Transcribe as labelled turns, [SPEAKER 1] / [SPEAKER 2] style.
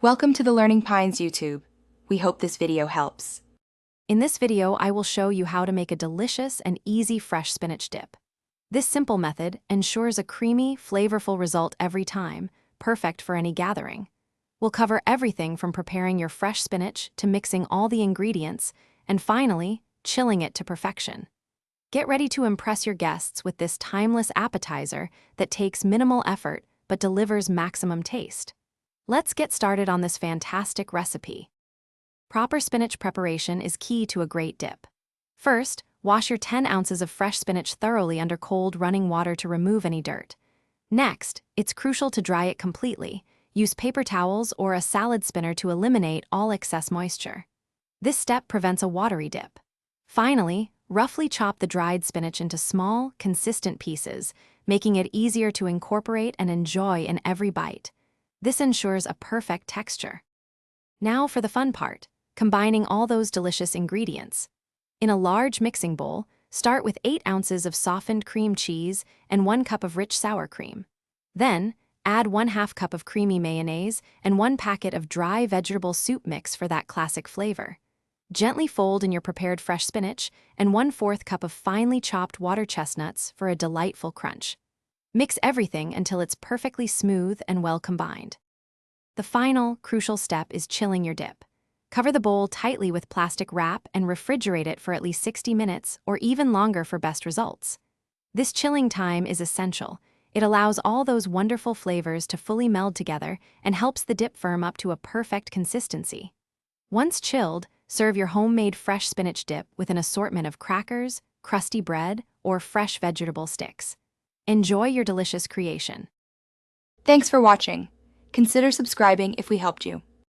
[SPEAKER 1] Welcome to the Learning Pines YouTube. We hope this video helps.
[SPEAKER 2] In this video, I will show you how to make a delicious and easy fresh spinach dip. This simple method ensures a creamy, flavorful result every time, perfect for any gathering. We'll cover everything from preparing your fresh spinach to mixing all the ingredients, and finally, chilling it to perfection. Get ready to impress your guests with this timeless appetizer that takes minimal effort but delivers maximum taste. Let's get started on this fantastic recipe. Proper spinach preparation is key to a great dip. First, wash your 10 ounces of fresh spinach thoroughly under cold running water to remove any dirt. Next, it's crucial to dry it completely. Use paper towels or a salad spinner to eliminate all excess moisture. This step prevents a watery dip. Finally, roughly chop the dried spinach into small, consistent pieces, making it easier to incorporate and enjoy in every bite. This ensures a perfect texture. Now for the fun part, combining all those delicious ingredients. In a large mixing bowl, start with 8 ounces of softened cream cheese and 1 cup of rich sour cream. Then, add 1/2 cup of creamy mayonnaise and 1 packet of dry vegetable soup mix for that classic flavor. Gently fold in your prepared fresh spinach and 1/4 cup of finely chopped water chestnuts for a delightful crunch. Mix everything until it's perfectly smooth and well combined. The final, crucial step is chilling your dip. Cover the bowl tightly with plastic wrap and refrigerate it for at least 60 minutes or even longer for best results. This chilling time is essential. It allows all those wonderful flavors to fully meld together and helps the dip firm up to a perfect consistency. Once chilled, serve your homemade fresh spinach dip with an assortment of crackers, crusty bread, or fresh vegetable sticks. Enjoy your delicious creation.
[SPEAKER 1] Thanks for watching. Consider subscribing if we helped you.